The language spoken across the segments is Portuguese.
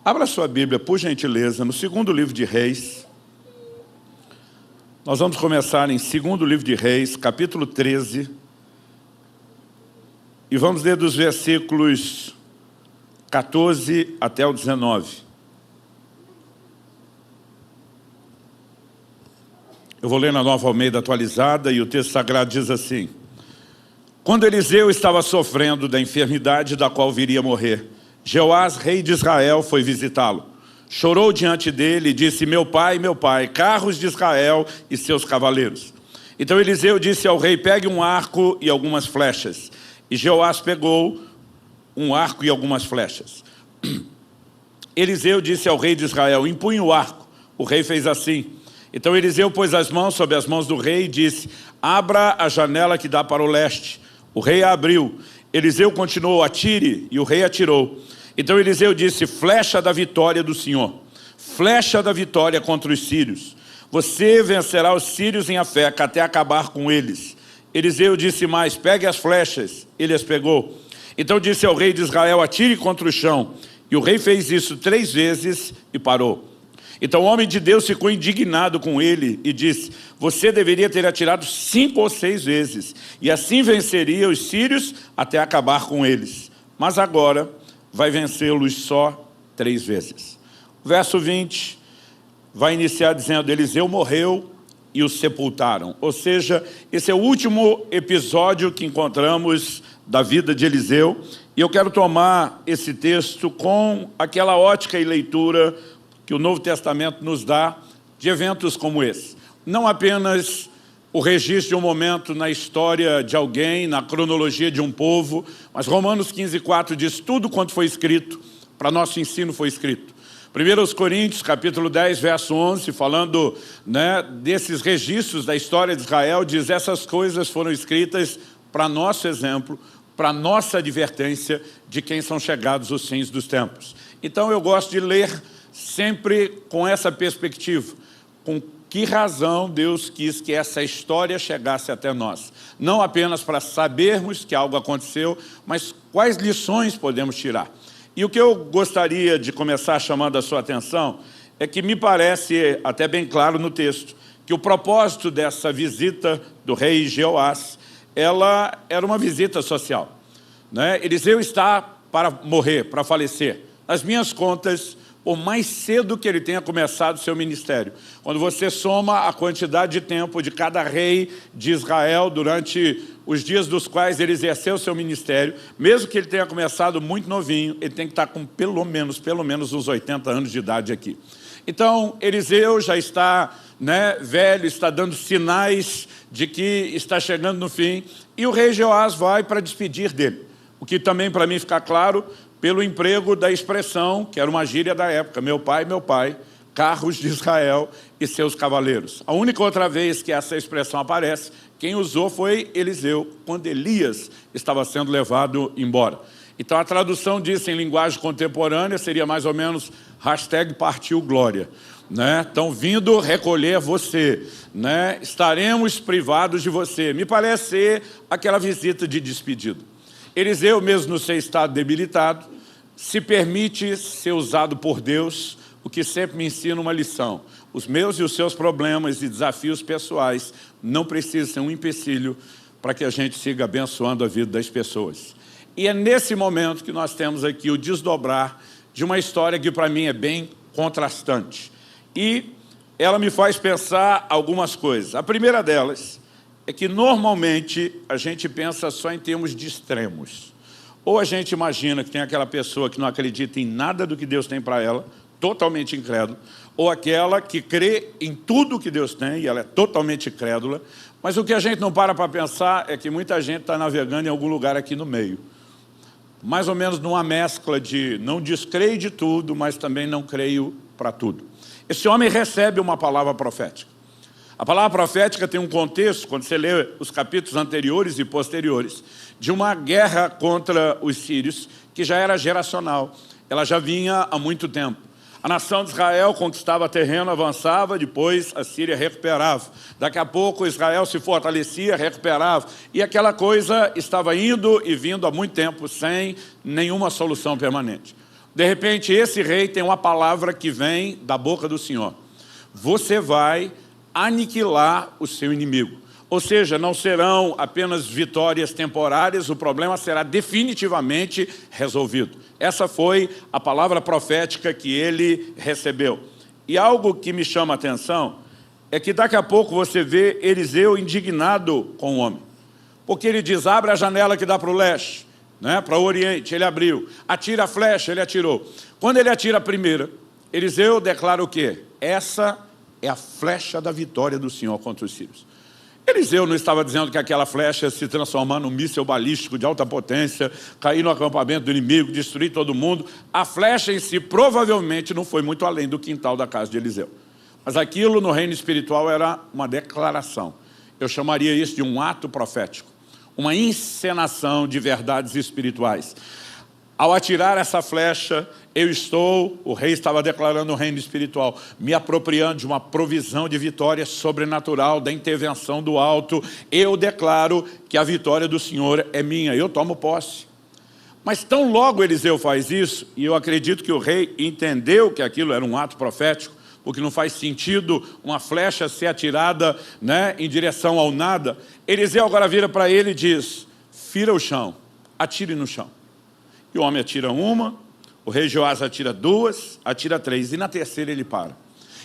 Abra sua Bíblia, por gentileza, no segundo livro de Reis. Nós vamos começar em segundo livro de Reis, capítulo 13. E vamos ler dos versículos 14 até o 19. Eu vou ler na Nova Almeida atualizada e o texto sagrado diz assim: Quando Eliseu estava sofrendo da enfermidade da qual viria a morrer, Jeoás, rei de Israel, foi visitá-lo. Chorou diante dele e disse: meu pai, carros de Israel e seus cavaleiros. Então Eliseu disse ao rei: pegue um arco e algumas flechas. E Jeoás pegou um arco e algumas flechas. Eliseu disse ao rei de Israel: empunhe o arco. O rei fez assim. Então Eliseu pôs as mãos sobre as mãos do rei e disse: abra a janela que dá para o leste. O rei a abriu. Eliseu continuou: atire, e o rei atirou. Então Eliseu disse: flecha da vitória do Senhor, flecha da vitória contra os sírios. Você vencerá os sírios em Afeca até acabar com eles. Eliseu disse mais: pegue as flechas. Ele as pegou. Então disse ao rei de Israel: atire contra o chão. E o rei fez isso 3 vezes e parou. Então o homem de Deus ficou indignado com ele e disse: você deveria ter atirado 5 ou 6 vezes, e assim venceria os sírios até acabar com eles. Mas agora vai vencê-los só 3 vezes. O verso 20 vai iniciar dizendo: Eliseu morreu e o sepultaram. Ou seja, esse é o último episódio que encontramos da vida de Eliseu. E eu quero tomar esse texto com aquela ótica e leitura que o Novo Testamento nos dá de eventos como esse. Não apenas o registro de um momento na história de alguém, na cronologia de um povo, mas Romanos 15:4 diz: tudo quanto foi escrito, para nosso ensino foi escrito. 1 Coríntios, capítulo 10, verso 11, falando desses registros da história de Israel, diz: essas coisas foram escritas para nosso exemplo, para nossa advertência de quem são chegados os fins dos tempos. Então eu gosto de ler sempre com essa perspectiva. Com que razão Deus quis que essa história chegasse até nós? Não apenas para sabermos que algo aconteceu, mas quais lições podemos tirar? E o que eu gostaria de começar chamando a sua atenção é que me parece até bem claro no texto que o propósito dessa visita do rei Jeoás, ela era uma visita social. Eliseu está para morrer, para falecer. Nas minhas contas, por mais cedo que ele tenha começado o seu ministério, quando você soma a quantidade de tempo de cada rei de Israel durante os dias dos quais ele exerceu o seu ministério, mesmo que ele tenha começado muito novinho, ele tem que estar com pelo menos uns 80 anos de idade aqui. Então, Eliseu já está velho, está dando sinais de que está chegando no fim, e o rei Jeoás vai para despedir dele. O que também para mim fica claro pelo emprego da expressão, que era uma gíria da época: meu pai, carros de Israel e seus cavaleiros. A única outra vez que essa expressão aparece, quem usou foi Eliseu, quando Elias estava sendo levado embora. Então a tradução disso em linguagem contemporânea seria mais ou menos #partiu glória. Estão vindo recolher você, estaremos privados de você. Me parece ser aquela visita de despedida. Eliseu, mesmo no seu estado debilitado, se permite ser usado por Deus, o que sempre me ensina uma lição: os meus e os seus problemas e desafios pessoais não precisam ser um empecilho para que a gente siga abençoando a vida das pessoas. E é nesse momento que nós temos aqui o desdobrar de uma história que para mim é bem contrastante. E ela me faz pensar algumas coisas. A primeira delas é que normalmente a gente pensa só em termos de extremos. Ou a gente imagina que tem aquela pessoa que não acredita em nada do que Deus tem para ela, totalmente incrédula, ou aquela que crê em tudo que Deus tem e ela é totalmente crédula. Mas o que a gente não para pensar é que muita gente está navegando em algum lugar aqui no meio. Mais ou menos numa mescla de não descreio de tudo, mas também não creio para tudo. Esse homem recebe uma palavra profética. A palavra profética tem um contexto, quando você lê os capítulos anteriores e posteriores, de uma guerra contra os sírios, que já era geracional. Ela já vinha há muito tempo. A nação de Israel conquistava terreno, avançava, depois a Síria recuperava. Daqui a pouco Israel se fortalecia, recuperava. E aquela coisa estava indo e vindo há muito tempo, sem nenhuma solução permanente. De repente, esse rei tem uma palavra que vem da boca do Senhor. Você vai aniquilar o seu inimigo. Ou seja, não serão apenas vitórias temporárias, o problema será definitivamente resolvido. Essa foi a palavra profética que ele recebeu. E algo que me chama a atenção é que daqui a pouco você vê Eliseu indignado com o homem. Porque ele diz, abre a janela que dá para o leste, né, para o oriente, ele abriu. Atira a flecha, ele atirou. Quando ele atira a primeira, Eliseu declara o quê? Essa é a flecha da vitória do Senhor contra os sírios. Eliseu não estava dizendo que aquela flecha ia se transformar num míssil balístico de alta potência, cair no acampamento do inimigo, destruir todo mundo. A flecha em si provavelmente não foi muito além do quintal da casa de Eliseu. Mas aquilo no reino espiritual era uma declaração. Eu chamaria isso de um ato profético, uma encenação de verdades espirituais. Ao atirar essa flecha, o rei estava declarando no reino espiritual, me apropriando de uma provisão de vitória sobrenatural, da intervenção do alto. Eu declaro que a vitória do Senhor é minha, eu tomo posse. Mas tão logo Eliseu faz isso, e eu acredito que o rei entendeu que aquilo era um ato profético, porque não faz sentido uma flecha ser atirada, né, em direção ao nada. Eliseu agora vira para ele e diz, fira o chão, atire no chão. E o homem atira uma, o rei Joás atira duas, atira três, e na terceira ele para.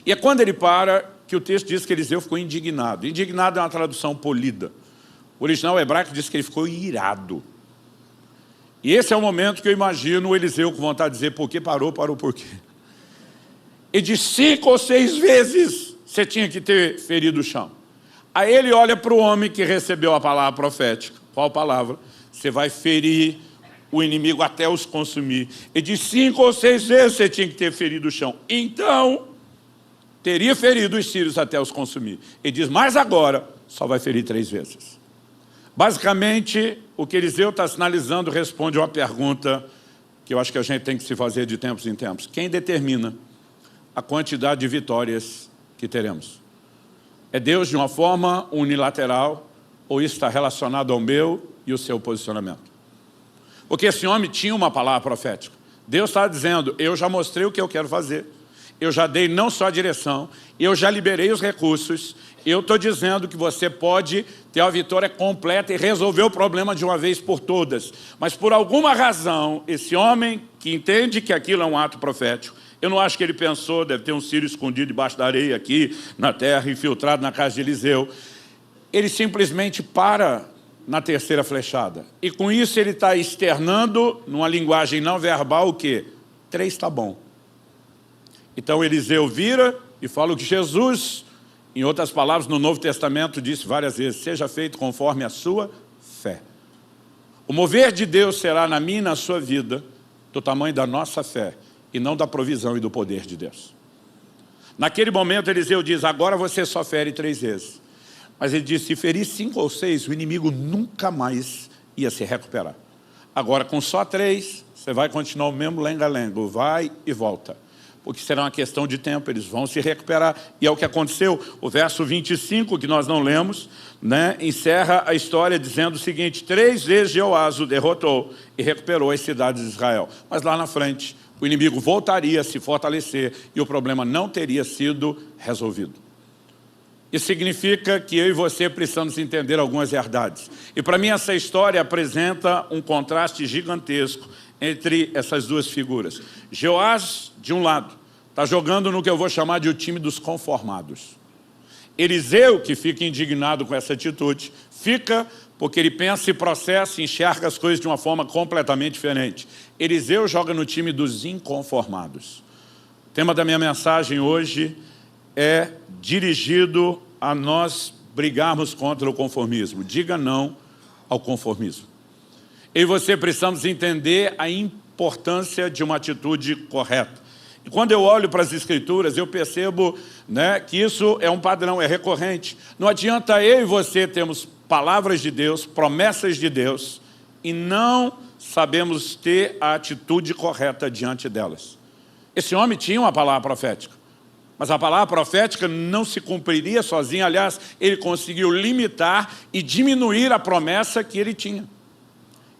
E é quando ele para que o texto diz que Eliseu ficou indignado. Indignado é uma tradução polida. O original hebraico diz que ele ficou irado. E esse é o momento que eu imagino o Eliseu com vontade de dizer, por que parou por quê? E de 5 ou 6 vezes você tinha que ter ferido o chão. Aí ele olha para o homem que recebeu a palavra profética. Qual palavra? Você vai ferir o inimigo até os consumir. E de 5 ou 6 vezes você tinha que ter ferido o chão. Então, teria ferido os sírios até os consumir. Ele diz, mas agora só vai ferir 3 vezes. Basicamente, o que Eliseu está sinalizando responde a uma pergunta que eu acho que a gente tem que se fazer de tempos em tempos. Quem determina a quantidade de vitórias que teremos? É Deus de uma forma unilateral ou isso está relacionado ao meu e o seu posicionamento? Porque esse homem tinha uma palavra profética. Deus está dizendo, eu já mostrei o que eu quero fazer. Eu já dei não só a direção, eu já liberei os recursos. Eu estou dizendo que você pode ter a vitória completa e resolver o problema de uma vez por todas. Mas por alguma razão, esse homem que entende que aquilo é um ato profético, eu não acho que ele pensou, deve ter um sírio escondido debaixo da areia aqui, na terra, infiltrado na casa de Eliseu. Ele simplesmente para na terceira flechada. E com isso ele está externando, numa linguagem não verbal, o quê? 3 está bom. Então Eliseu vira e fala o que Jesus, em outras palavras, no Novo Testamento, disse várias vezes, seja feito conforme a sua fé. O mover de Deus será na minha e na sua vida do tamanho da nossa fé e não da provisão e do poder de Deus. Naquele momento Eliseu diz, agora você só fere 3 vezes. Mas ele disse, se ferir 5 ou 6, o inimigo nunca mais ia se recuperar. Agora, com só 3, você vai continuar o mesmo lenga-lengo, vai e volta. Porque será uma questão de tempo, eles vão se recuperar. E é o que aconteceu. O verso 25, que nós não lemos, né, encerra a história dizendo o seguinte, 3 vezes Jeoás o derrotou e recuperou as cidades de Israel. Mas lá na frente, o inimigo voltaria a se fortalecer e o problema não teria sido resolvido. Isso significa que eu e você precisamos entender algumas verdades. E para mim essa história apresenta um contraste gigantesco entre essas duas figuras. Jeoás, de um lado, está jogando no que eu vou chamar de o time dos conformados. Eliseu, que fica indignado com essa atitude, fica porque ele pensa e processa e enxerga as coisas de uma forma completamente diferente. Eliseu joga no time dos inconformados. O tema da minha mensagem hoje é dirigido a nós brigarmos contra o conformismo. Diga não ao conformismo. Eu e você precisamos entender a importância de uma atitude correta. E quando eu olho para as Escrituras, eu percebo, né, que isso é um padrão, é recorrente. Não adianta eu e você termos palavras de Deus, promessas de Deus, e não sabemos ter a atitude correta diante delas. Esse homem tinha uma palavra profética. Mas a palavra profética não se cumpriria sozinha. Aliás, ele conseguiu limitar e diminuir a promessa que ele tinha.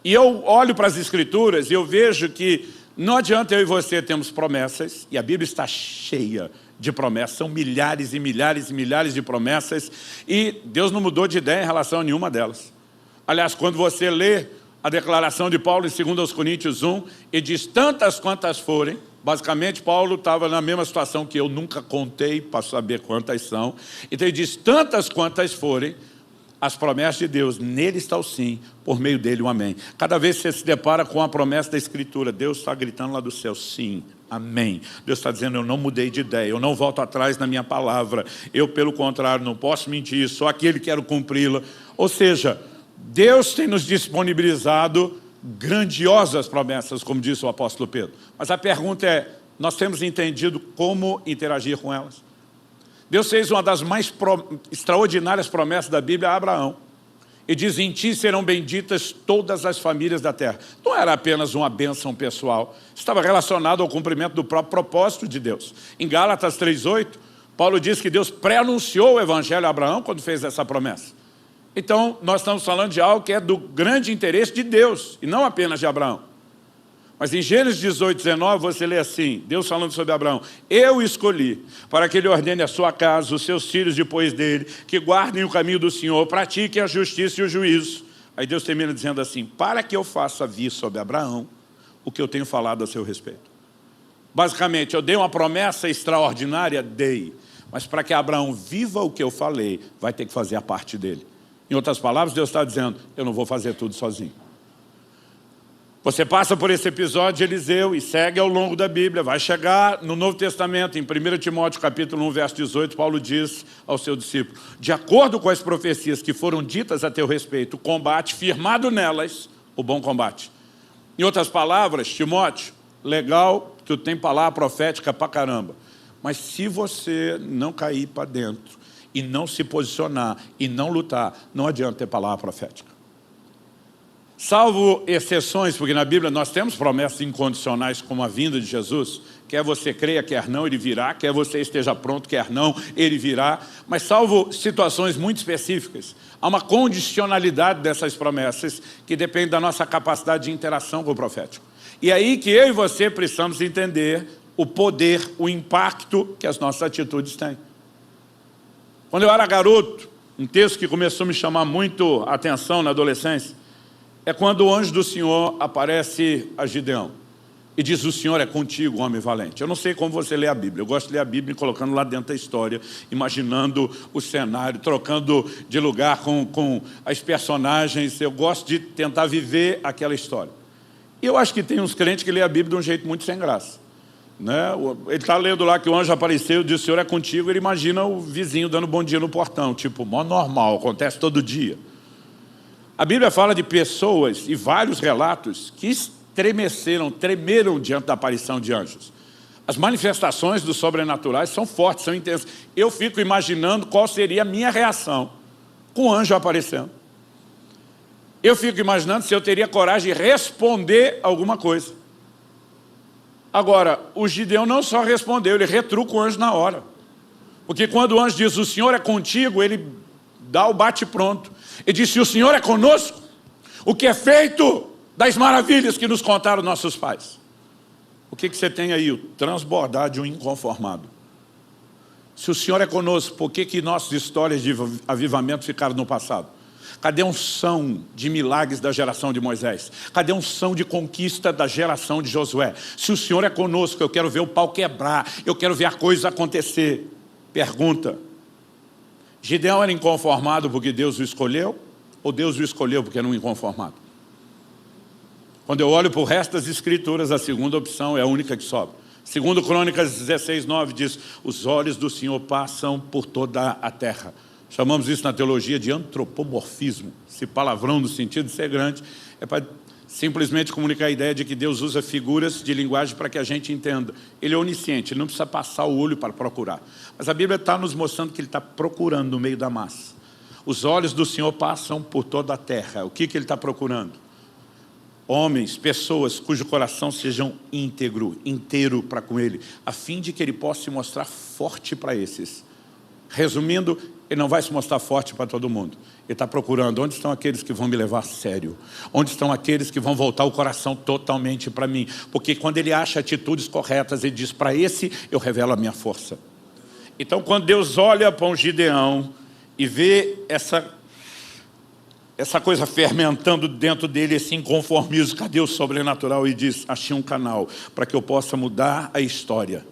E eu olho para as Escrituras e eu vejo que Não adianta eu e você termos promessas, e a Bíblia está cheia de promessas, são milhares e milhares e milhares de promessas, e Deus não mudou de ideia em relação a nenhuma delas. Aliás, quando você lê a declaração de Paulo em 2 Coríntios 1, e diz tantas quantas forem, basicamente Paulo estava na mesma situação que eu, nunca contei para saber quantas são, então ele diz tantas quantas forem, as promessas de Deus, nele está o sim, por meio dele o amém. Cada vez que você se depara com a promessa da Escritura, Deus está gritando lá do céu, sim, amém. Deus está dizendo, eu não mudei de ideia, eu não volto atrás na minha palavra, eu, pelo contrário, não posso mentir, só aquele quero cumpri-la. Ou seja, Deus tem nos disponibilizado grandiosas promessas, como disse o apóstolo Pedro. Mas a pergunta é, nós temos entendido como interagir com elas? Deus fez uma das mais extraordinárias promessas da Bíblia a Abraão. E diz, em ti serão benditas todas as famílias da terra. Não era apenas uma bênção pessoal, estava relacionado ao cumprimento do próprio propósito de Deus. Em Gálatas 3:8, Paulo diz que Deus pré-anunciou o evangelho a Abraão quando fez essa promessa. Então, nós estamos falando de algo que é do grande interesse de Deus, e não apenas de Abraão. Mas em Gênesis 18:19, você lê assim, Deus falando sobre Abraão, eu escolhi para que ele ordene a sua casa, os seus filhos depois dele, que guardem o caminho do Senhor, pratiquem a justiça e o juízo. Aí Deus termina dizendo assim, para que eu faça vir sobre Abraão o que eu tenho falado a seu respeito. Basicamente, eu dei uma promessa extraordinária, dei, mas para que Abraão viva o que eu falei, vai ter que fazer a parte dele. Em outras palavras, Deus está dizendo, eu não vou fazer tudo sozinho. Você passa por esse episódio de Eliseu e segue ao longo da Bíblia, vai chegar no Novo Testamento, em 1 Timóteo capítulo 1, verso 18, Paulo diz ao seu discípulo, de acordo com as profecias que foram ditas a teu respeito, combate firmado nelas, o bom combate. Em outras palavras, Timóteo, legal que tu tem palavra profética pra caramba, mas se você não cair para dentro e não se posicionar e não lutar, não adianta ter palavra profética. Salvo exceções, porque na Bíblia nós temos promessas incondicionais como a vinda de Jesus, quer você creia, quer não, ele virá, quer você esteja pronto, quer não, ele virá, mas salvo situações muito específicas, há uma condicionalidade dessas promessas que depende da nossa capacidade de interação com o profético. E é aí que eu e você precisamos entender o poder, o impacto que as nossas atitudes têm. Quando eu era garoto, um texto que começou a me chamar muito a atenção na adolescência, é quando o anjo do Senhor aparece a Gideão e diz, o Senhor é contigo, homem valente. Eu não sei como você lê a Bíblia, eu gosto de ler a Bíblia colocando lá dentro da história, imaginando o cenário, trocando de lugar com as personagens, eu gosto de tentar viver aquela história. E eu acho que tem uns crentes que lêem a Bíblia de um jeito muito sem graça. Né? Ele está lendo lá que o anjo apareceu e disse, o Senhor é contigo, ele imagina o vizinho dando bom dia no portão, tipo, mó normal, acontece todo dia. A Bíblia fala de pessoas e vários relatos que estremeceram, tremeram diante da aparição de anjos. As manifestações dos sobrenaturais são fortes, são intensas. Eu fico imaginando qual seria a minha reação com o anjo aparecendo. Eu fico imaginando se eu teria coragem de responder alguma coisa. Agora, o Gideão não só respondeu, ele retruca o anjo na hora. Porque quando o anjo diz, o Senhor é contigo, ele dá o bate-pronto. Ele disse, se o Senhor é conosco, o que é feito das maravilhas que nos contaram nossos pais. O que você tem aí? O transbordar de um inconformado. Se o Senhor é conosco, por que nossas histórias de avivamento ficaram no passado? Cadê a unção de milagres da geração de Moisés? Cadê a unção de conquista da geração de Josué? Se o Senhor é conosco, eu quero ver o pau quebrar, eu quero ver a coisa acontecer. Pergunta. Gideão era inconformado porque Deus o escolheu? Ou Deus o escolheu porque era um inconformado? Quando eu olho para o resto das escrituras, a segunda opção é a única que sobra. Segundo Crônicas 16:9 diz, os olhos do Senhor passam por toda a terra. Chamamos isso na teologia de antropomorfismo. Esse palavrão no sentido de ser grande é para simplesmente comunicar a ideia de que Deus usa figuras de linguagem para que a gente entenda. Ele é onisciente, ele não precisa passar o olho para procurar. Mas a Bíblia está nos mostrando que ele está procurando no meio da massa. Os olhos do Senhor passam por toda a terra. O que ele está procurando? Homens, pessoas cujo coração sejam inteiro para com ele, a fim de que ele possa se mostrar forte para esses. Resumindo, ele não vai se mostrar forte para todo mundo. Ele está procurando onde estão aqueles que vão me levar a sério. Onde estão aqueles que vão voltar o coração totalmente para mim. Porque quando ele acha atitudes corretas, ele diz, para esse eu revelo a minha força. Então quando Deus olha para um Gideão e vê essa coisa fermentando dentro dele, esse inconformismo, cadê o sobrenatural? E diz, achei um canal para que eu possa mudar a história.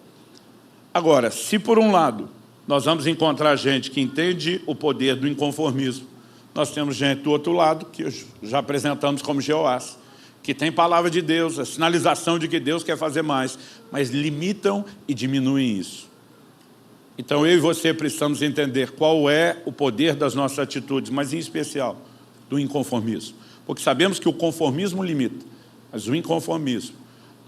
Agora, se por um lado nós vamos encontrar gente que entende o poder do inconformismo, nós temos gente do outro lado, que já apresentamos como Jeoás, que tem palavra de Deus, a sinalização de que Deus quer fazer mais, mas limitam e diminuem isso. Então eu e você precisamos entender qual é o poder das nossas atitudes, mas em especial do inconformismo. Porque sabemos que o conformismo limita, mas o inconformismo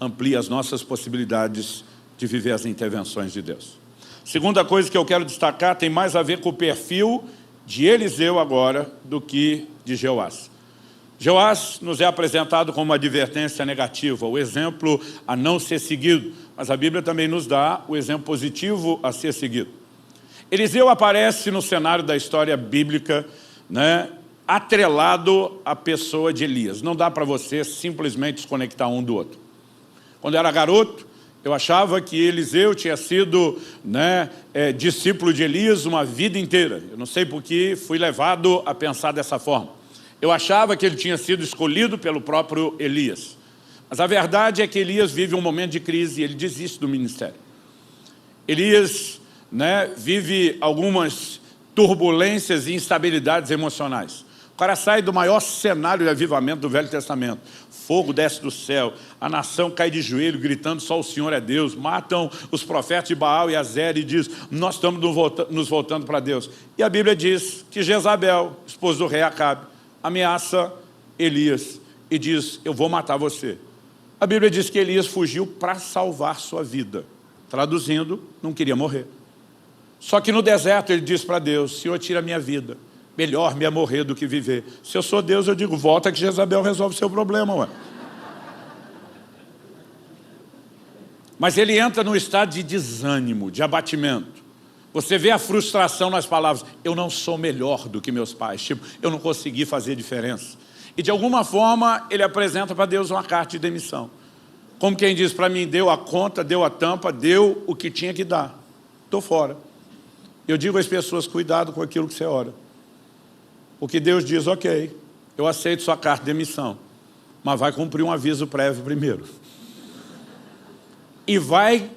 amplia as nossas possibilidades de viver as intervenções de Deus. Segunda coisa que eu quero destacar tem mais a ver com o perfil de Eliseu agora do que de Jeoás. Jeoás nos é apresentado como uma advertência negativa, o exemplo a não ser seguido, mas a Bíblia também nos dá o exemplo positivo a ser seguido. Eliseu aparece no cenário da história bíblica, atrelado à pessoa de Elias. Não dá para você simplesmente desconectar um do outro. Quando eu era garoto, eu achava que Eliseu tinha sido discípulo de Elias uma vida inteira. Eu não sei por que fui levado a pensar dessa forma. Eu achava que ele tinha sido escolhido pelo próprio Elias. Mas a verdade é que Elias vive um momento de crise e ele desiste do ministério. Elias vive algumas turbulências e instabilidades emocionais. O cara sai do maior cenário de avivamento do Velho Testamento. Fogo desce do céu, a nação cai de joelho, gritando, só o Senhor é Deus. Matam os profetas de Baal e Azer e diz, nós estamos nos voltando para Deus. E a Bíblia diz que Jezabel, esposa do rei Acabe, ameaça Elias e diz, eu vou matar você. A Bíblia diz que Elias fugiu para salvar sua vida. Traduzindo, não queria morrer. Só que no deserto ele diz para Deus, Senhor, tira a minha vida. Melhor me é morrer do que viver. Se eu sou Deus, eu digo, volta que Jezabel resolve o seu problema. Ué. Mas ele entra num estado de desânimo, de abatimento. Você vê a frustração nas palavras, eu não sou melhor do que meus pais, tipo, eu não consegui fazer diferença. E de alguma forma ele apresenta para Deus uma carta de demissão. Como quem diz para mim, deu a conta, deu a tampa, deu o que tinha que dar. Estou fora. Eu digo às pessoas, cuidado com aquilo que você ora. Porque Deus diz, ok, eu aceito sua carta de demissão, mas vai cumprir um aviso prévio primeiro. E vai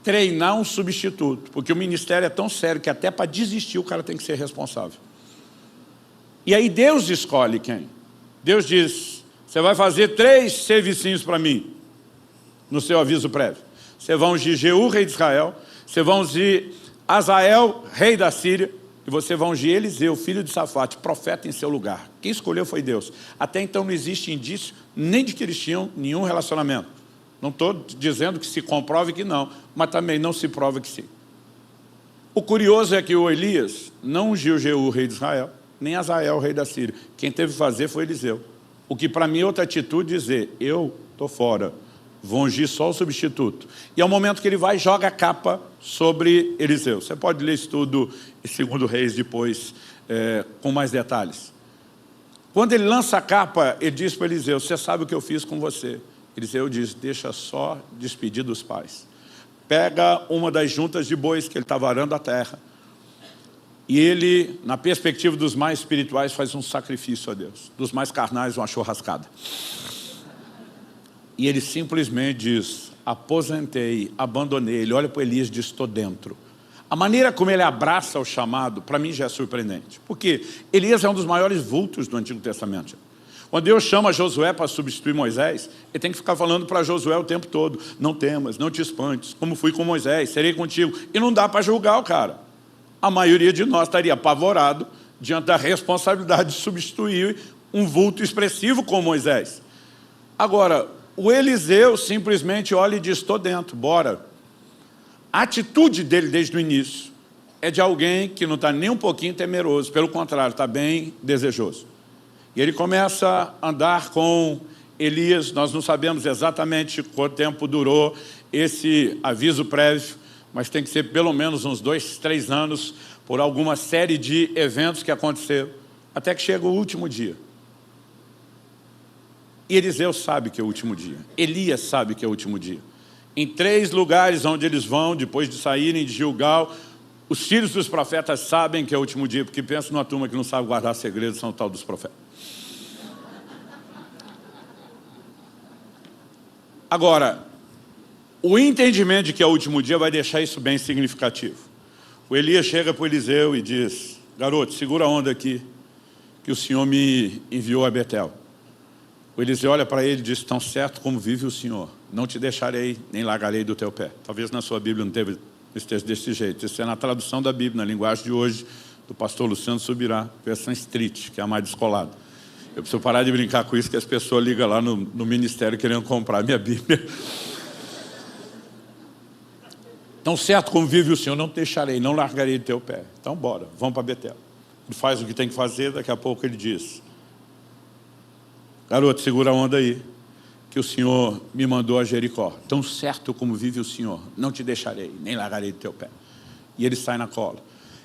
treinar um substituto, porque o ministério é tão sério que até para desistir o cara tem que ser responsável. E aí Deus escolhe quem? Deus diz, você vai fazer 3 servicinhos para mim, no seu aviso prévio. Você vai ungir Jeú, rei de Israel, você vai ungir Azael, rei da Síria, e você vai ungir Eliseu, filho de Safate, profeta em seu lugar. Quem escolheu foi Deus. Até então não existe indício nem de que eles tinham nenhum relacionamento. Não estou dizendo que se comprove que não, mas também não se prova que sim. O curioso é que o Elias não ungiu Jeú, rei de Israel, nem Azael, rei da Síria. Quem teve que fazer foi Eliseu. O que para mim é outra atitude dizer, eu estou fora, vou ungir só o substituto. E é o momento que ele vai e joga a capa sobre Eliseu. Você pode ler isso tudo em 2 Reis depois, com mais detalhes. Quando ele lança a capa, ele diz para Eliseu, você sabe o que eu fiz com você? Eliseu diz, deixa só despedir dos pais. Pega uma das juntas de bois que ele estava arando a terra. E ele, na perspectiva dos mais espirituais, faz um sacrifício a Deus. Dos mais carnais, uma churrascada. E ele simplesmente diz, aposentei, abandonei. Ele olha para Elias e diz, estou dentro. A maneira como ele abraça o chamado, para mim já é surpreendente. Porque Elias é um dos maiores vultos do Antigo Testamento. Quando Deus chama Josué para substituir Moisés, ele tem que ficar falando para Josué o tempo todo, não temas, não te espantes, como fui com Moisés, serei contigo. E não dá para julgar o cara. A maioria de nós estaria apavorado diante da responsabilidade de substituir um vulto expressivo como Moisés. Agora, o Eliseu simplesmente olha e diz, estou dentro, bora. A atitude dele desde o início é de alguém que não está nem um pouquinho temeroso, pelo contrário, está bem desejoso. E ele começa a andar com Elias, nós não sabemos exatamente quanto tempo durou esse aviso prévio, mas tem que ser pelo menos uns 2, 3 anos por alguma série de eventos que aconteceram, até que chega o último dia. E Eliseu sabe que é o último dia. Elias sabe que é o último dia. Em 3 lugares onde eles vão, depois de saírem de Gilgal, os filhos dos profetas sabem que é o último dia, porque pensa numa turma que não sabe guardar segredos, são o tal dos profetas. Agora, o entendimento de que é o último dia vai deixar isso bem significativo. O Elias chega para o Eliseu e diz: garoto, segura a onda aqui, que o Senhor me enviou a Betel. O Eliseu olha para ele e diz: tão certo como vive o Senhor, não te deixarei, nem largarei do teu pé. Talvez na sua Bíblia não teve esse texto desse jeito. Isso é na tradução da Bíblia, na linguagem de hoje, do pastor Luciano Subirá, versão street, que é a mais descolada. Eu preciso parar de brincar com isso, que as pessoas ligam lá no ministério querendo comprar a minha Bíblia. Tão certo como vive o Senhor, não te deixarei, não largarei do teu pé. Então bora, vamos para Betel. Ele faz o que tem que fazer, daqui a pouco ele diz: garoto, segura a onda aí, que o Senhor me mandou a Jericó. Tão certo como vive o Senhor, não te deixarei, nem largarei do teu pé. E ele sai na cola.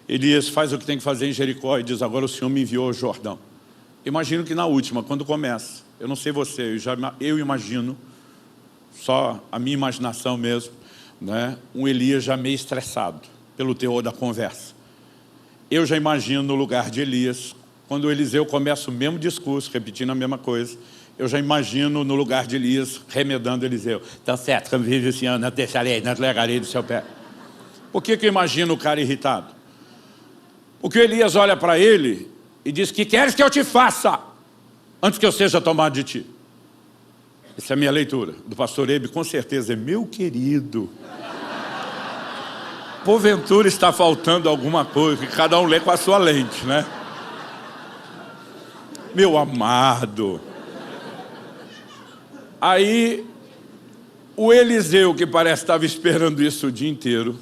Elias faz o que tem que fazer em Jericó e diz: agora o Senhor me enviou ao Jordão. Imagino que na última, quando começa, eu não sei você, eu imagino, só a minha imaginação mesmo, né, um Elias já meio estressado pelo teor da conversa. Eu já imagino no lugar de Elias, quando o Eliseu começa o mesmo discurso, repetindo a mesma coisa, eu já imagino no lugar de Elias, remedando Eliseu. Tá certo, como vive o Senhor, não te deixarei, não te largarei do seu pé. Por que eu imagino o cara irritado? Porque o Elias olha para ele e diz: que queres que eu te faça antes que eu seja tomado de ti? Essa é a minha leitura. Do pastor Hebe, com certeza, é: meu querido, porventura está faltando alguma coisa, que cada um lê com a sua lente, né? Meu amado. Aí, o Eliseu, que parece que estava esperando isso o dia inteiro,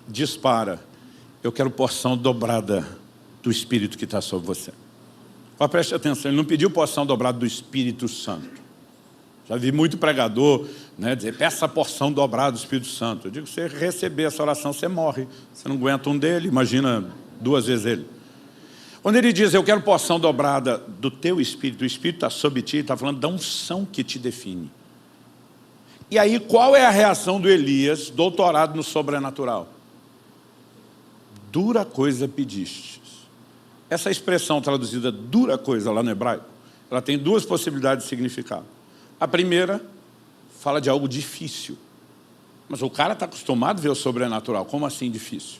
dispara: eu quero porção dobrada do Espírito que está sobre você. Mas preste atenção, ele não pediu porção dobrada do Espírito Santo. Já vi muito pregador, né, dizer: peça a porção dobrada do Espírito Santo. Eu digo: você receber essa oração, você morre. Você não aguenta um dele, imagina 2 vezes ele. Quando ele diz: eu quero porção dobrada do teu Espírito, o Espírito está sobre ti, ele está falando da unção que te define. E aí, qual é a reação do Elias, doutorado no sobrenatural? Dura coisa pedistes. Essa expressão traduzida dura coisa lá no hebraico, ela tem 2 possibilidades de significado. A primeira fala de algo difícil. Mas o cara está acostumado a ver o sobrenatural. Como assim difícil?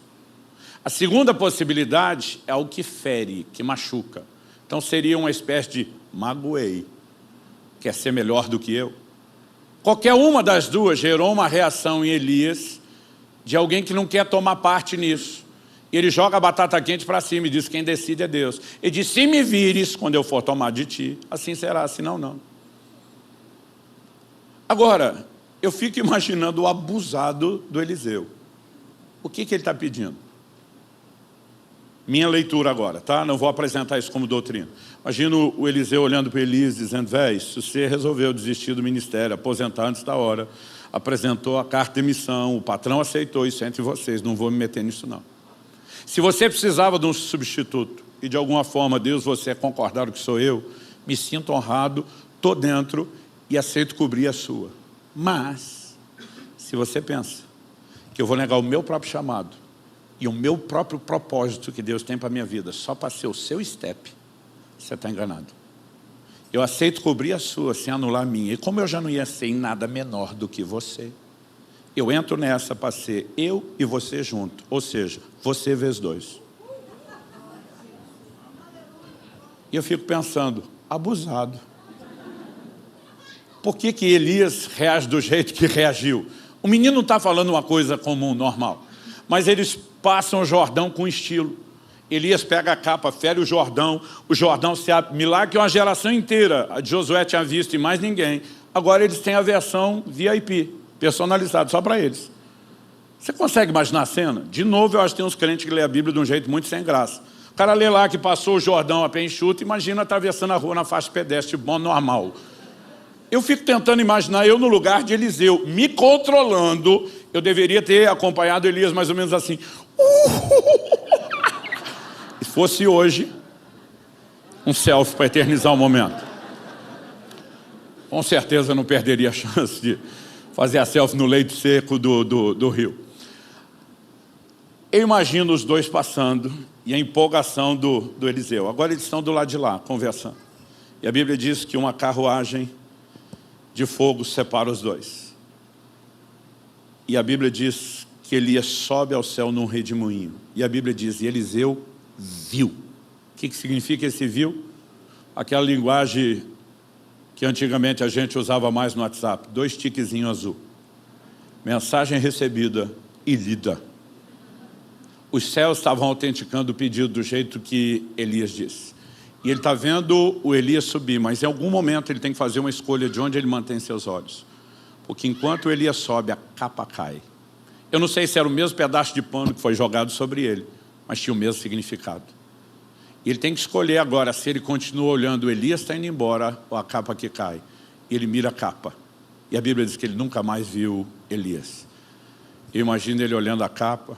A segunda possibilidade é algo que fere, que machuca. Então seria uma espécie de magoei. Quer ser melhor do que eu? Qualquer uma das duas gerou uma reação em Elias de alguém que não quer tomar parte nisso. E ele joga a batata quente para cima e diz: quem decide é Deus. Ele diz: se me vires quando eu for tomar de ti, assim será, senão não. Agora, eu fico imaginando o abusado do Eliseu. O que ele está pedindo? Minha leitura agora, tá? Não vou apresentar isso como doutrina. Imagino o Eliseu olhando para Elias dizendo: véi, se você resolveu desistir do ministério, aposentar antes da hora, apresentou a carta de demissão, o patrão aceitou isso entre vocês, não vou me meter nisso não. Se você precisava de um substituto e de alguma forma Deus, você concordaram que sou eu, me sinto honrado, estou dentro e aceito cobrir a sua. Mas, se você pensa que eu vou negar o meu próprio chamado e o meu próprio propósito que Deus tem para a minha vida só para ser o seu step, você está enganado. Eu aceito cobrir a sua sem anular a minha. E como eu já não ia ser em nada menor do que você, eu entro nessa para ser eu e você junto. Ou seja, você vezes 2. E eu fico pensando: abusado. Por que Elias reage do jeito que reagiu? O menino não está falando uma coisa comum, normal. Mas eles passam o Jordão com estilo. Elias pega a capa, fere o Jordão se abre. Milagre que uma geração inteira, a de Josué tinha visto e mais ninguém. Agora eles têm a versão VIP, personalizada, só para eles. Você consegue imaginar a cena? De novo, eu acho que tem uns crentes que lêem a Bíblia de um jeito muito sem graça. O cara lê lá que passou o Jordão a pé enxuto, imagina atravessando a rua na faixa pedestre, bom, normal. Eu fico tentando imaginar eu no lugar de Eliseu, me controlando. Eu deveria ter acompanhado Elias mais ou menos assim. Se fosse hoje, um selfie para eternizar o momento. Com certeza não perderia a chance de fazer a selfie no leito seco do rio. Eu imagino os dois passando e a empolgação do Eliseu. Agora eles estão do lado de lá, conversando. E a Bíblia diz que uma carruagem de fogo separa os dois. E a Bíblia diz que Elias sobe ao céu num redemoinho. E a Bíblia diz, e Eliseu viu. O que significa esse viu? Aquela linguagem que antigamente a gente usava mais no WhatsApp. 2 tiquezinhos azul. Mensagem recebida e lida. Os céus estavam autenticando o pedido do jeito que Elias disse. E ele está vendo o Elias subir, mas em algum momento ele tem que fazer uma escolha de onde ele mantém seus olhos. Porque enquanto o Elias sobe, a capa cai. Eu não sei se era o mesmo pedaço de pano que foi jogado sobre ele, mas tinha o mesmo significado. E ele tem que escolher agora se ele continua olhando o Elias está indo embora ou a capa que cai. E ele mira a capa. E a Bíblia diz que ele nunca mais viu Elias. Eu imagino ele olhando a capa.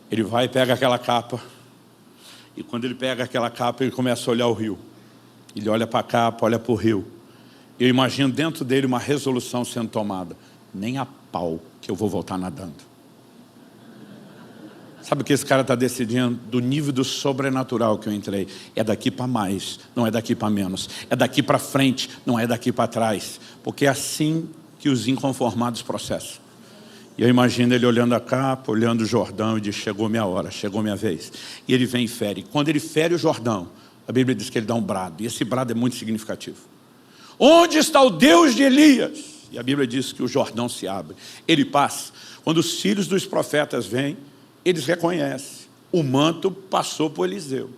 Ele vai e pega aquela capa. E quando ele pega aquela capa, ele começa a olhar o rio. Ele olha para a capa, olha para o rio. Eu imagino dentro dele uma resolução sendo tomada. Nem a pau que eu vou voltar nadando. Sabe o que esse cara está decidindo? Do nível do sobrenatural que eu entrei. É daqui para mais, não é daqui para menos. É daqui para frente, não é daqui para trás. Porque é assim que os inconformados processam. E eu imagino ele olhando a capa, olhando o Jordão e diz, chegou minha hora, chegou minha vez. E ele vem e fere. Quando ele fere o Jordão, a Bíblia diz que ele dá um brado. E esse brado é muito significativo. Onde está o Deus de Elias? E a Bíblia diz que o Jordão se abre. Ele passa. Quando os filhos dos profetas vêm, eles reconhecem. O manto passou por Eliseu.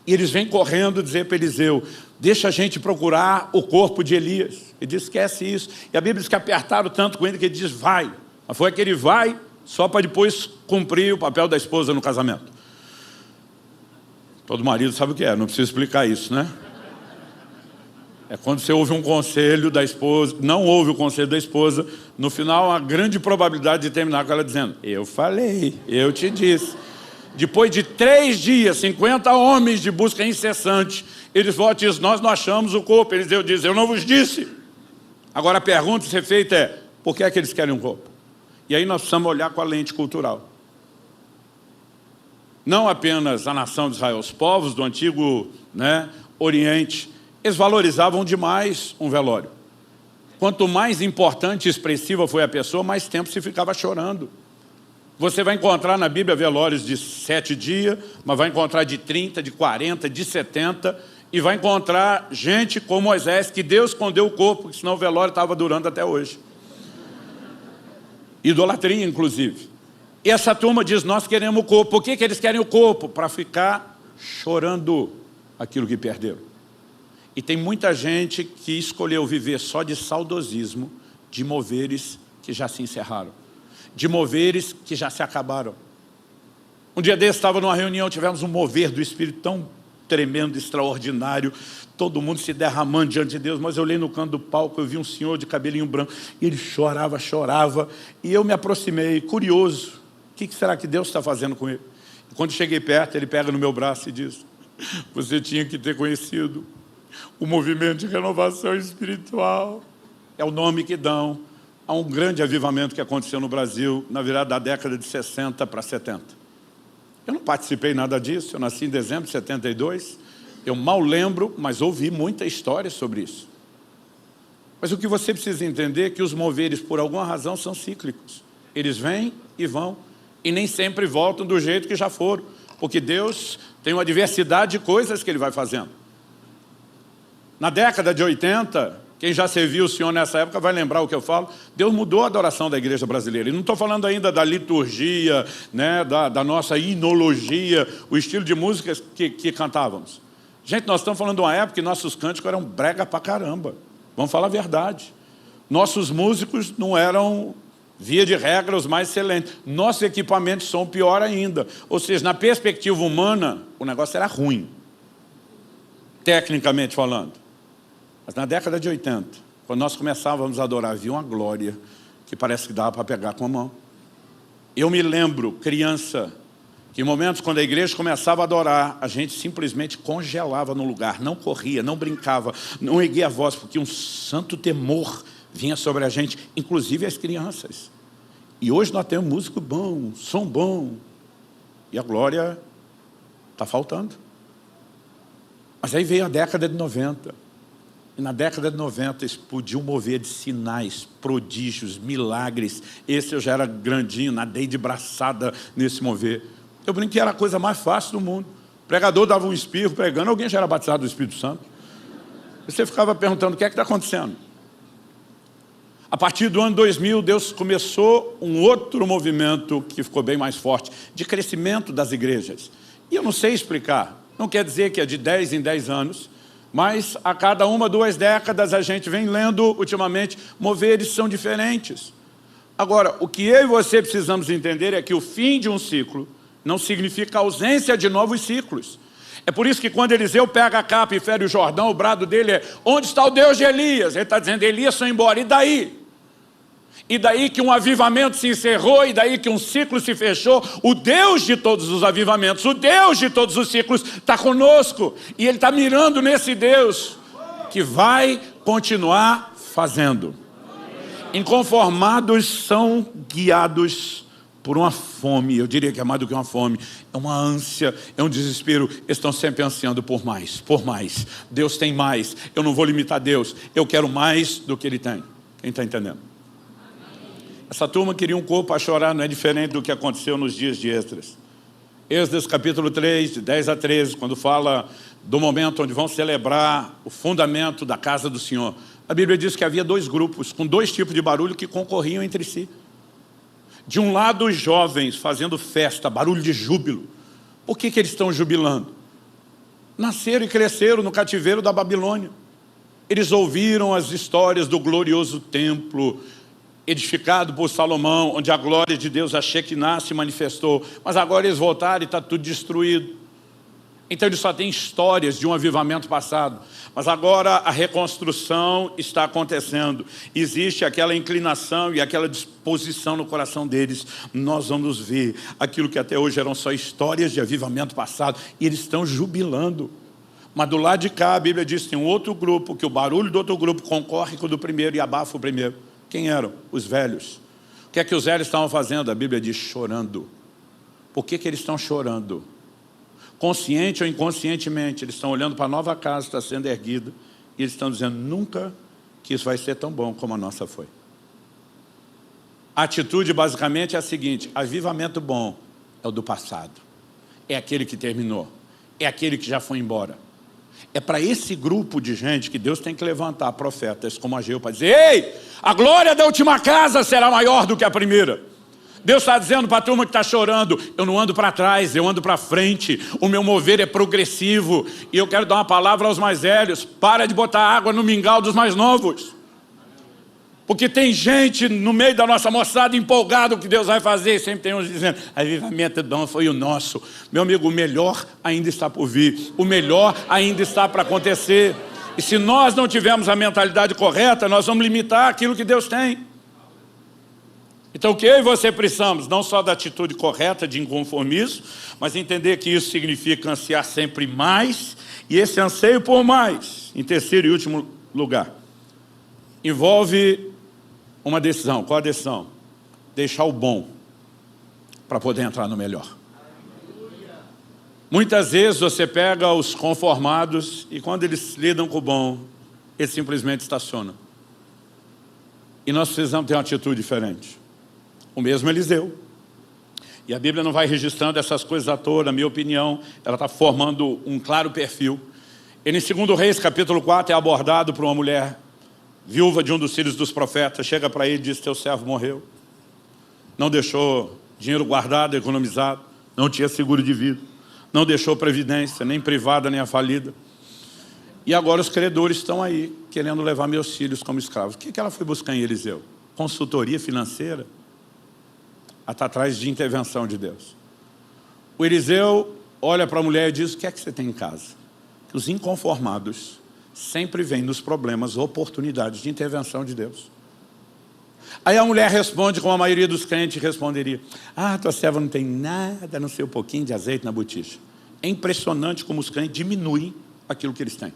E eles vêm correndo dizer para Eliseu, deixa a gente procurar o corpo de Elias. Ele diz, esquece isso. E a Bíblia diz que apertaram tanto com ele que ele diz, vai. Mas foi aquele vai só para depois cumprir o papel da esposa no casamento. Todo marido sabe o que é, não precisa explicar isso, né? É quando você ouve um conselho da esposa, não ouve o conselho da esposa, no final, a grande probabilidade de terminar com ela dizendo, eu falei, eu te disse. Depois de 3 dias, 50 homens de busca incessante, eles voltam e dizem, nós não achamos o corpo. Eliseu diz, eu não vos disse. Agora a pergunta a ser feita é, por que é que eles querem um corpo? E aí nós precisamos olhar com a lente cultural. Não apenas a nação de Israel, os povos do antigo Oriente, eles valorizavam demais um velório. Quanto mais importante e expressiva foi a pessoa, mais tempo se ficava chorando. Você vai encontrar na Bíblia velórios de 7 dias, mas vai encontrar de 30, de 40, de 70, e vai encontrar gente como Moisés, que Deus escondeu o corpo, porque senão o velório estava durando até hoje. Idolatria, inclusive. E essa turma diz, nós queremos o corpo. Por que eles querem o corpo? Para ficar chorando aquilo que perderam. E tem muita gente que escolheu viver só de saudosismo, de moveres que já se encerraram, de moveres que já se acabaram. Um dia desse, estava numa reunião, tivemos um mover do Espírito tão tremendo, extraordinário, todo mundo se derramando diante de Deus, mas eu olhei no canto do palco, eu vi um senhor de cabelinho branco, e ele chorava, e eu me aproximei, curioso, o que será que Deus está fazendo com ele? E quando cheguei perto, ele pega no meu braço e diz, você tinha que ter conhecido o movimento de renovação espiritual. É o nome que dão a um grande avivamento que aconteceu no Brasil na virada da década de 60 para 70. Eu não participei nada disso, eu nasci em dezembro de 72, eu mal lembro, mas ouvi muita história sobre isso. Mas o que você precisa entender é que os moveres, por alguma razão, são cíclicos. Eles vêm e vão, e nem sempre voltam do jeito que já foram, porque Deus tem uma diversidade de coisas que Ele vai fazendo. Na década de 80, quem já serviu o Senhor nessa época vai lembrar o que eu falo, Deus mudou a adoração da igreja brasileira. E não estou falando ainda da liturgia, da nossa inologia, o estilo de música que cantávamos. Gente, nós estamos falando de uma época que nossos cânticos eram brega pra caramba. Vamos falar a verdade. Nossos músicos não eram, via de regra, os mais excelentes. Nossos equipamentos são pior ainda. Ou seja, na perspectiva humana, o negócio era ruim, tecnicamente falando. Mas na década de 80, Quando nós começávamos a adorar, havia uma glória que parece que dava para pegar com a mão. Eu me lembro, criança, que em momentos quando a igreja começava a adorar, a gente simplesmente congelava no lugar, não corria, não brincava, não erguia a voz, porque um santo temor vinha sobre a gente, inclusive as crianças. E hoje nós temos músico bom, som bom, e a glória está faltando. Mas aí veio a década de 90. E na década de 90 explodiu um mover de sinais, prodígios, milagres. Esse eu já era grandinho, nadei de braçada nesse mover. Eu brinquei que era a coisa mais fácil do mundo. O pregador dava um espirro pregando, alguém já era batizado do Espírito Santo. E você ficava perguntando, o que é que está acontecendo? A partir do ano 2000, Deus começou um outro movimento que ficou bem mais forte, de crescimento das igrejas. E eu não sei explicar, não quer dizer que é de 10 em 10 anos, mas a cada 1, 2 décadas a gente vem lendo ultimamente, moveres são diferentes. Agora, o que eu e você precisamos entender é que o fim de um ciclo não significa ausência de novos ciclos. É por isso que quando Eliseu pega a capa e fere o Jordão, o brado dele é: onde está o Deus de Elias? Ele está dizendo: Elias foi embora, e daí? E daí que um avivamento se encerrou, e daí que um ciclo se fechou. O Deus de todos os avivamentos, o Deus de todos os ciclos está conosco. E Ele está mirando nesse Deus que vai continuar fazendo. Inconformados são guiados por uma fome, eu diria que é mais do que uma fome, é uma ânsia, é um desespero. Estão sempre ansiando por mais, por mais. Deus tem mais, eu não vou limitar Deus, eu quero mais do que Ele tem. Quem está entendendo? Essa turma queria um corpo a chorar, não é diferente do que aconteceu nos dias de Esdras. Êxodo capítulo 3, de 10 a 13, quando fala do momento onde vão celebrar o fundamento da casa do Senhor. A Bíblia diz que havia 2 grupos, com 2 tipos de barulho que concorriam entre si. De um lado, os jovens fazendo festa, barulho de júbilo. Por que eles estão jubilando? Nasceram e cresceram no cativeiro da Babilônia. Eles ouviram as histórias do glorioso templo edificado por Salomão, onde a glória de Deus, a Shekinah, se manifestou. Mas agora eles voltaram e está tudo destruído. Então eles só têm histórias de um avivamento passado. Mas agora a reconstrução está acontecendo. Existe aquela inclinação e aquela disposição no coração deles. Nós vamos ver aquilo que até hoje eram só histórias de avivamento passado. E eles estão jubilando. Mas do lado de cá a Bíblia diz que tem um outro grupo, que o barulho do outro grupo concorre com o do primeiro e abafa o primeiro. Quem eram? Os velhos. O que é que os velhos estavam fazendo? A Bíblia diz chorando. Por que eles estão chorando? Consciente ou inconscientemente, eles estão olhando para a nova casa que está sendo erguida e eles estão dizendo: nunca que isso vai ser tão bom como a nossa foi. A atitude basicamente é a seguinte: avivamento bom é o do passado, é aquele que terminou, é aquele que já foi embora. É para esse grupo de gente que Deus tem que levantar profetas como Ageu para dizer: ei, a glória da última casa será maior do que a primeira. Deus está dizendo para a turma que está chorando: eu não ando para trás, eu ando para frente, o meu mover é progressivo. E eu quero dar uma palavra aos mais velhos: para de botar água no mingau dos mais novos. Porque tem gente no meio da nossa moçada empolgada o que Deus vai fazer, e sempre tem uns dizendo: avivamento bom foi o nosso. Meu amigo, o melhor ainda está por vir, o melhor ainda está para acontecer. E se nós não tivermos a mentalidade correta, nós vamos limitar aquilo que Deus tem. Então o que eu e você precisamos? Não só da atitude correta de inconformismo, mas entender que isso significa ansiar sempre mais, e esse anseio por mais, em terceiro e último lugar, envolve uma decisão. Qual a decisão? Deixar o bom para poder entrar no melhor. Muitas vezes você pega os conformados e quando eles lidam com o bom, eles simplesmente estacionam. E nós precisamos ter uma atitude diferente. O mesmo Eliseu. E a Bíblia não vai registrando essas coisas à toa, na minha opinião, ela está formando um claro perfil. Ele, em 2 Reis, capítulo 4, é abordado por uma mulher viúva de um dos filhos dos profetas. Chega para ele e diz: teu servo morreu. Não deixou dinheiro guardado, economizado, não tinha seguro de vida, não deixou previdência, nem privada, nem a falida. E agora os credores estão aí, querendo levar meus filhos como escravos. O que ela foi buscar em Eliseu? Consultoria financeira? Ela está atrás de intervenção de Deus. O Eliseu olha para a mulher e diz: o que é que você tem em casa? Que os inconformados sempre vem nos problemas oportunidades de intervenção de Deus. Aí a mulher responde como a maioria dos crentes responderia: tua serva não tem nada, a não ser um pouquinho de azeite na botija. É impressionante como os crentes diminuem aquilo que eles têm.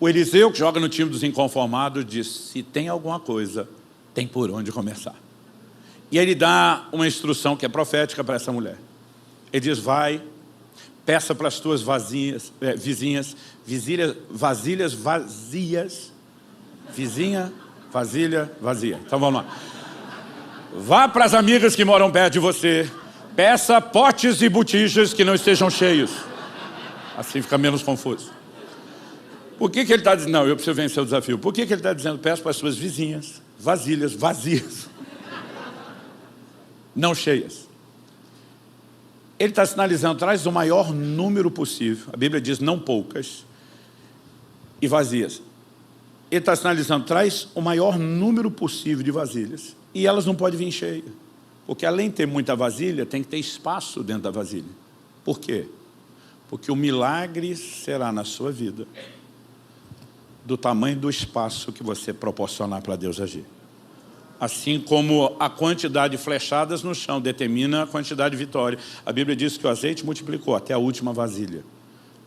O Eliseu, que joga no time dos inconformados, diz: se tem alguma coisa, tem por onde começar. E ele dá uma instrução que é profética para essa mulher. Ele diz: vai, peça para as tuas vizinhas, vasilhas vazias. Vizinha, vasilha, vazia. Então vamos lá. Vá para as amigas que moram perto de você. Peça potes e botijas que não estejam cheios. Assim fica menos confuso. Por que ele está dizendo? Não, eu preciso vencer o desafio. Por que ele está dizendo? Peça para as suas vizinhas vasilhas vazias. Não cheias. Ele está sinalizando: traz o maior número possível. A Bíblia diz não poucas. E vazias. Ele está sinalizando: traz o maior número possível de vasilhas. E elas não podem vir cheias. Porque além de ter muita vasilha, tem que ter espaço dentro da vasilha. Por quê? Porque o milagre será na sua vida do tamanho do espaço que você proporcionar para Deus agir. Assim como a quantidade de flechadas no chão determina a quantidade de vitória. A Bíblia diz que o azeite multiplicou até a última vasilha.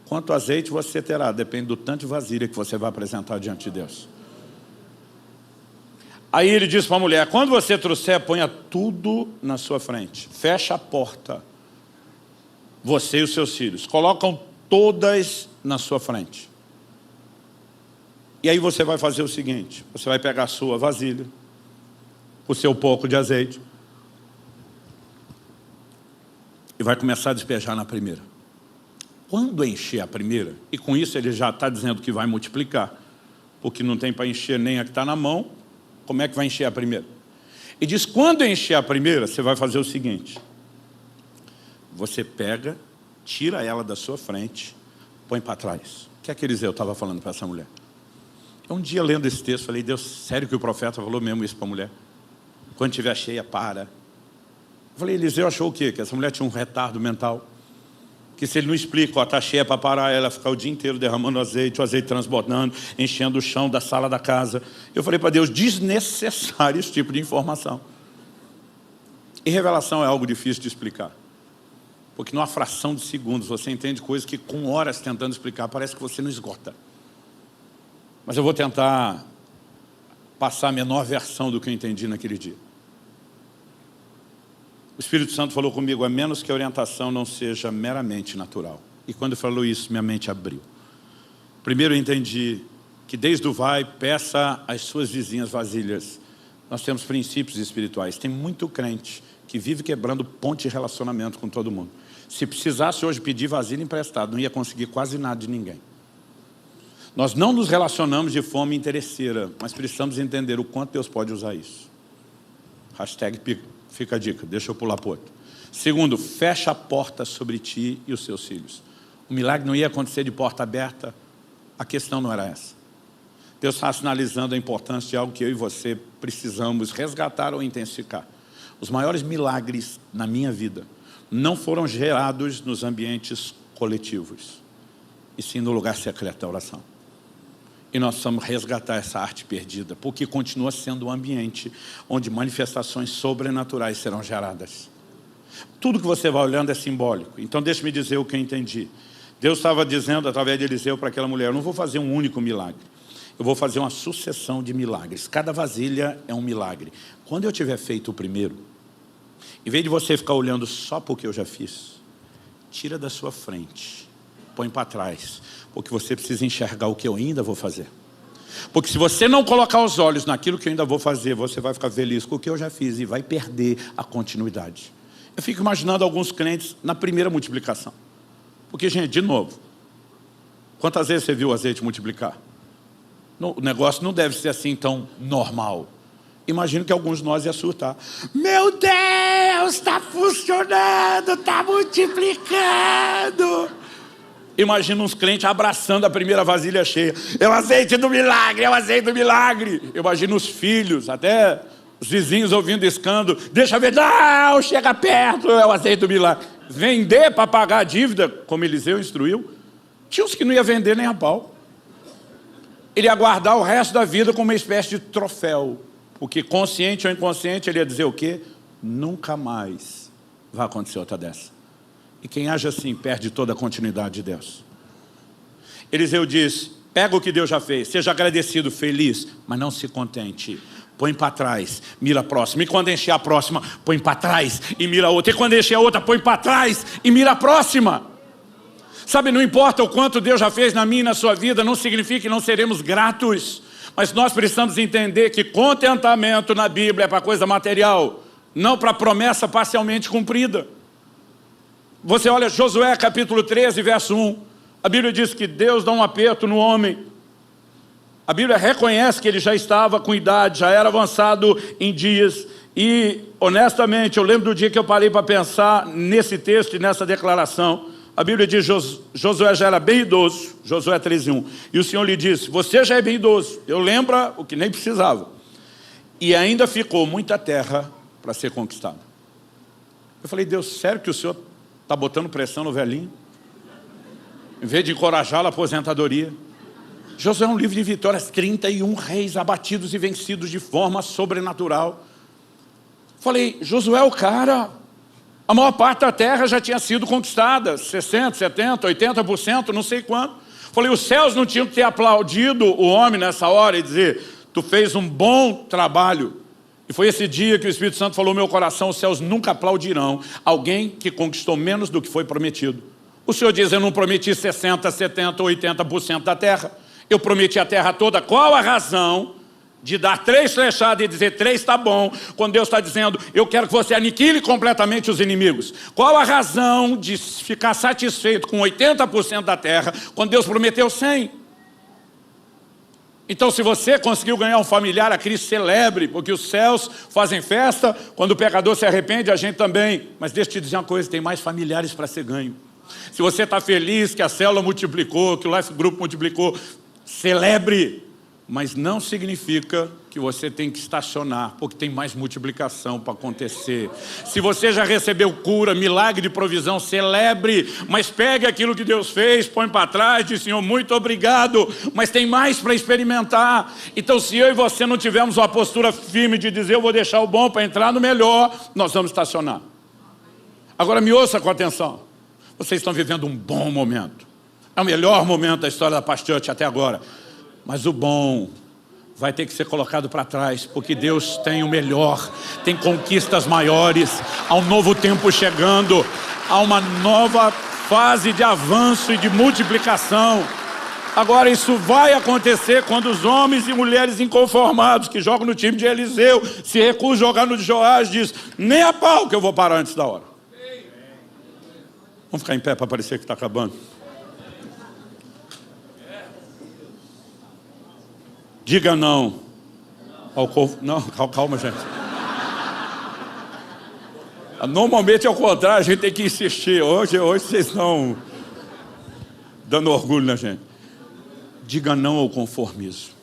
Quanto azeite você terá, depende do tanto de vasilha que você vai apresentar diante de Deus. Aí ele diz para a mulher: quando você trouxer, ponha tudo na sua frente. Fecha a porta. Você e os seus filhos. Colocam todas na sua frente. E aí você vai fazer o seguinte: você vai pegar a sua vasilha, o seu pouco de azeite, e vai começar a despejar na primeira. Quando encher a primeira, e com isso ele já está dizendo que vai multiplicar, porque não tem para encher nem a que está na mão, como é que vai encher a primeira? E diz: quando encher a primeira, você vai fazer o seguinte: você pega, tira ela da sua frente, põe para trás. O que é que Eliseu estava falando para essa mulher? Um dia, lendo esse texto, falei: Deus, sério que o profeta falou mesmo isso para a mulher? Quando estiver cheia, para. Eu falei: Eliseu achou o quê? Que essa mulher tinha um retardo mental. Que se ele não explica: está cheia para parar, ela ficar o dia inteiro derramando azeite, o azeite transbordando, enchendo o chão da sala da casa. Eu falei para Deus: desnecessário esse tipo de informação. E revelação é algo difícil de explicar. Porque numa fração de segundos você entende coisas que com horas tentando explicar parece que você não esgota. Mas eu vou tentar passar a menor versão do que eu entendi naquele dia. O Espírito Santo falou comigo: a menos que a orientação não seja meramente natural. E quando falou isso, minha mente abriu. Primeiro eu entendi que desde o vai, peça às suas vizinhas vasilhas. Nós temos princípios espirituais. Tem muito crente que vive quebrando ponte de relacionamento com todo mundo. Se precisasse hoje pedir vasilha emprestada, não ia conseguir quase nada de ninguém. Nós não nos relacionamos de forma interesseira, mas precisamos entender o quanto Deus pode usar isso. Hashtag fica a dica, deixa eu pular para outro. Segundo, fecha a porta sobre ti e os seus filhos. O milagre não ia acontecer de porta aberta, a questão não era essa. Deus está sinalizando a importância de algo que eu e você precisamos resgatar ou intensificar. Os maiores milagres na minha vida não foram gerados nos ambientes coletivos, e sim no lugar secreto da oração. E nós precisamos resgatar essa arte perdida, porque continua sendo um ambiente onde manifestações sobrenaturais serão geradas. Tudo que você vai olhando é simbólico. Então deixe-me dizer o que eu entendi. Deus estava dizendo através de Eliseu para aquela mulher: eu não vou fazer um único milagre, eu vou fazer uma sucessão de milagres. Cada vasilha é um milagre. Quando eu tiver feito o primeiro, em vez de você ficar olhando só porque eu já fiz, tira da sua frente, põe para trás, porque você precisa enxergar o que eu ainda vou fazer. Porque se você não colocar os olhos naquilo que eu ainda vou fazer, você vai ficar feliz com o que eu já fiz e vai perder a continuidade. Eu fico imaginando alguns crentes na primeira multiplicação. Porque, gente, de novo, quantas vezes você viu o azeite multiplicar? O negócio não deve ser assim tão normal. Imagino que alguns de nós iam surtar. Meu Deus, está funcionando, está multiplicando. Imagina uns crentes abraçando a primeira vasilha cheia. É o azeite do milagre, é o azeite do milagre. Imagina os filhos, até os vizinhos ouvindo escândalo. Deixa eu ver, não, chega perto, é o azeite do milagre. Vender para pagar a dívida, como Eliseu instruiu. Tinha uns que não ia vender nem a pau. ele ia guardar o resto da vida como uma espécie de troféu. Porque consciente ou inconsciente, ele ia dizer o quê? Nunca mais vai acontecer outra dessa. E quem age assim, perde toda a continuidade de Deus. Eliseu diz, pega o que Deus já fez, seja agradecido, feliz, mas não se contente. Põe para trás, mira a próxima. E quando encher a próxima, põe para trás e mira a outra. E quando encher a outra, põe para trás e mira a próxima. Sabe, não importa o quanto Deus já fez na minha e na sua vida, não significa que não seremos gratos. Mas nós precisamos entender que contentamento na Bíblia é para coisa material, não para promessa parcialmente cumprida. Você olha Josué capítulo 13, verso 1. A Bíblia diz que Deus dá um aperto no homem. A Bíblia reconhece que ele já estava com idade, já era avançado em dias. E, honestamente, eu lembro do dia que eu parei para pensar nesse texto e nessa declaração. A Bíblia diz que Josué já era bem idoso, Josué 13:1. E o Senhor lhe disse, você já é bem idoso. Eu lembro o que nem precisava. E ainda ficou muita terra para ser conquistada. Eu falei, Deus, sério que o Senhor está botando pressão no velhinho? Em vez de encorajá-lo à aposentadoria. Josué é um livro de vitórias, 31 reis abatidos e vencidos de forma sobrenatural. Falei, Josué é o cara, a maior parte da terra já tinha sido conquistada, 60%, 70%, 80%, não sei quanto. Falei, os céus não tinham que ter aplaudido o homem nessa hora e dizer, tu fez um bom trabalho. E foi esse dia que o Espírito Santo falou no meu coração, os céus nunca aplaudirão alguém que conquistou menos do que foi prometido. O Senhor diz, eu não prometi 60%, 70%, 80% da terra. Eu prometi a terra toda. Qual a razão de dar 3 flechadas e dizer 3 está bom, quando Deus está dizendo, eu quero que você aniquile completamente os inimigos? Qual a razão de ficar satisfeito com 80% da terra, quando Deus prometeu 100%? Então, se você conseguiu ganhar um familiar a Cristo, celebre, porque os céus fazem festa, quando o pecador se arrepende, a gente também. Mas deixa eu te dizer uma coisa, tem mais familiares para ser ganho. Se você está feliz que a célula multiplicou, que o Life Group multiplicou, celebre, mas não significa que você tem que estacionar, porque tem mais multiplicação para acontecer. Se você já recebeu cura, milagre de provisão, celebre, mas pegue aquilo que Deus fez, põe para trás, diz, Senhor, muito obrigado, mas tem mais para experimentar. Então, se eu e você não tivermos uma postura firme de dizer, eu vou deixar o bom para entrar no melhor, nós vamos estacionar. Agora me ouça com atenção. Vocês estão vivendo um bom momento. É o melhor momento da história da Paz Church até agora. Mas o bom vai ter que ser colocado para trás, porque Deus tem o melhor, tem conquistas maiores, há um novo tempo chegando, há uma nova fase de avanço e de multiplicação. Agora isso vai acontecer quando os homens e mulheres inconformados que jogam no time de Eliseu se recusam a jogar no de Joás, diz, nem a pau que eu vou parar antes da hora. Vamos ficar em pé para parecer que está acabando. Diga não ao não, calma, gente. Normalmente é o contrário, a gente tem que insistir. Hoje vocês estão dando orgulho na gente. Diga não ao conformismo.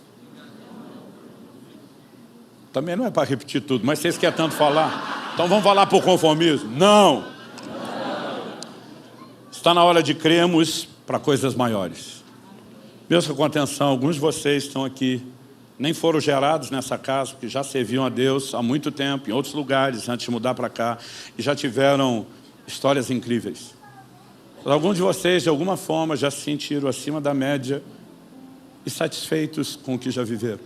Também não é para repetir tudo, mas vocês querem tanto falar? Então vamos falar por conformismo? Não. Está na hora de crermos para coisas maiores. Mesmo com atenção, alguns de vocês estão aqui, nem foram gerados nessa casa, porque já serviam a Deus há muito tempo, em outros lugares, antes de mudar para cá, e já tiveram histórias incríveis. Alguns de vocês, de alguma forma, já se sentiram acima da média e satisfeitos com o que já viveram.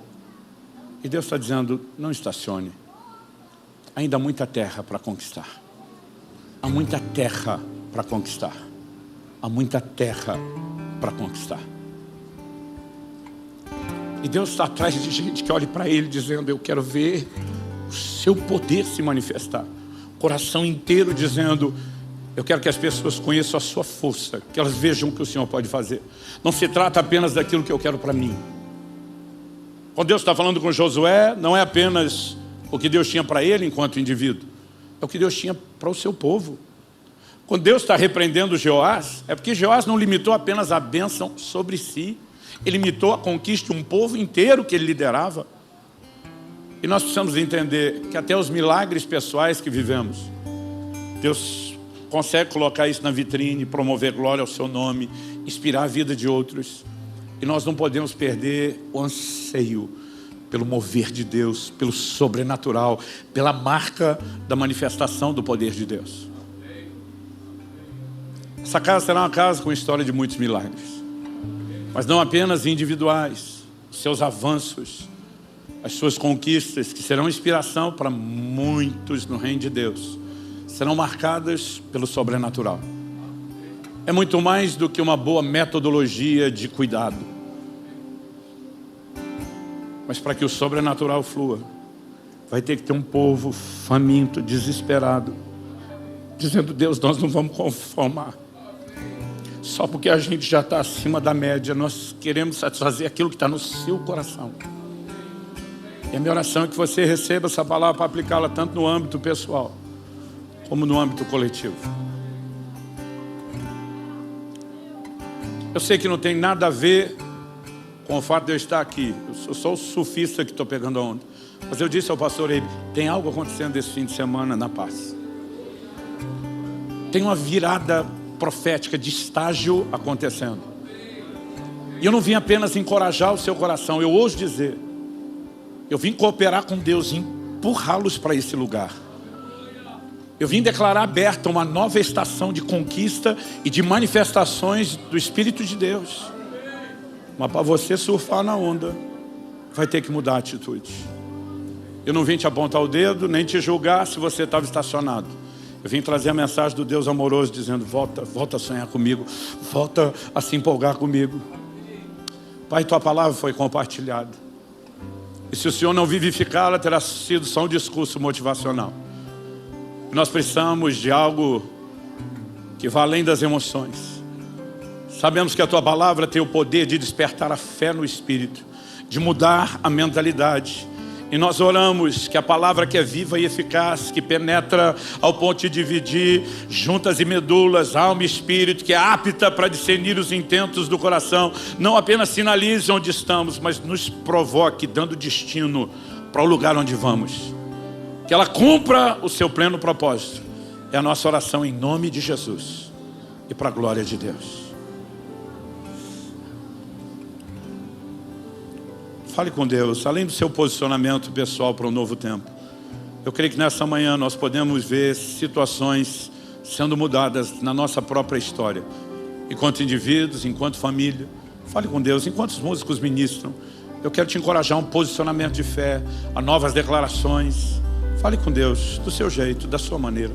E Deus está dizendo, não estacione. Ainda há muita terra para conquistar. Há muita terra para conquistar. Há muita terra para conquistar. E Deus está atrás de gente que olhe para Ele dizendo, eu quero ver o seu poder se manifestar. Coração inteiro dizendo, eu quero que as pessoas conheçam a sua força, que elas vejam o que o Senhor pode fazer. Não se trata apenas daquilo que eu quero para mim. Quando Deus está falando com Josué, não é apenas o que Deus tinha para ele enquanto indivíduo. É o que Deus tinha para o seu povo. Quando Deus está repreendendo Joás, é porque Joás não limitou apenas a bênção sobre si. Ele limitou a conquista de um povo inteiro que ele liderava. E nós precisamos entender que até os milagres pessoais que vivemos, Deus consegue colocar isso na vitrine, promover glória ao seu nome, inspirar a vida de outros. E nós não podemos perder o anseio pelo mover de Deus, pelo sobrenatural, pela marca da manifestação do poder de Deus. Essa casa será uma casa com história de muitos milagres, mas não apenas individuais. Seus avanços, as suas conquistas, que serão inspiração para muitos no reino de Deus, serão marcadas pelo sobrenatural. É muito mais do que uma boa metodologia de cuidado. Mas para que o sobrenatural flua, vai ter que ter um povo faminto, desesperado, dizendo: Deus, nós não vamos conformar. Só porque a gente já está acima da média, nós queremos satisfazer aquilo que está no seu coração. E a minha oração é que você receba essa palavra para aplicá-la tanto no âmbito pessoal, como no âmbito coletivo. Eu sei que não tem nada a ver com o fato de eu estar aqui. Eu sou o surfista que estou pegando a onda. Mas eu disse ao pastor Eibe, tem algo acontecendo esse fim de semana na Paz. Tem uma virada profética de estágio acontecendo. E eu não vim apenas encorajar o seu coração, eu ouso dizer, eu vim cooperar com Deus e empurrá-los para esse lugar. Eu vim declarar aberta uma nova estação de conquista e de manifestações do Espírito de Deus. Mas para você surfar na onda, vai ter que mudar a atitude. Eu não vim te apontar o dedo, nem te julgar se você estava estacionado. Eu vim trazer a mensagem do Deus amoroso, dizendo: volta a sonhar comigo, volta a se empolgar comigo. Pai, tua palavra foi compartilhada. E se o Senhor não vivificá-la, terá sido só um discurso motivacional. Nós precisamos de algo que vá além das emoções. Sabemos que a tua palavra tem o poder de despertar a fé no Espírito, de mudar a mentalidade. E nós oramos que a palavra que é viva e eficaz, que penetra ao ponto de dividir juntas e medulas, alma e espírito, que é apta para discernir os intentos do coração, não apenas sinalize onde estamos, mas nos provoque, dando destino para o lugar onde vamos. Que ela cumpra o seu pleno propósito. É a nossa oração em nome de Jesus e para a glória de Deus. Fale com Deus, além do seu posicionamento pessoal para um novo tempo. Eu creio que nessa manhã nós podemos ver situações sendo mudadas na nossa própria história. Enquanto indivíduos, enquanto família. Fale com Deus, enquanto os músicos ministram. Eu quero te encorajar a um posicionamento de fé, a novas declarações. Fale com Deus, do seu jeito, da sua maneira.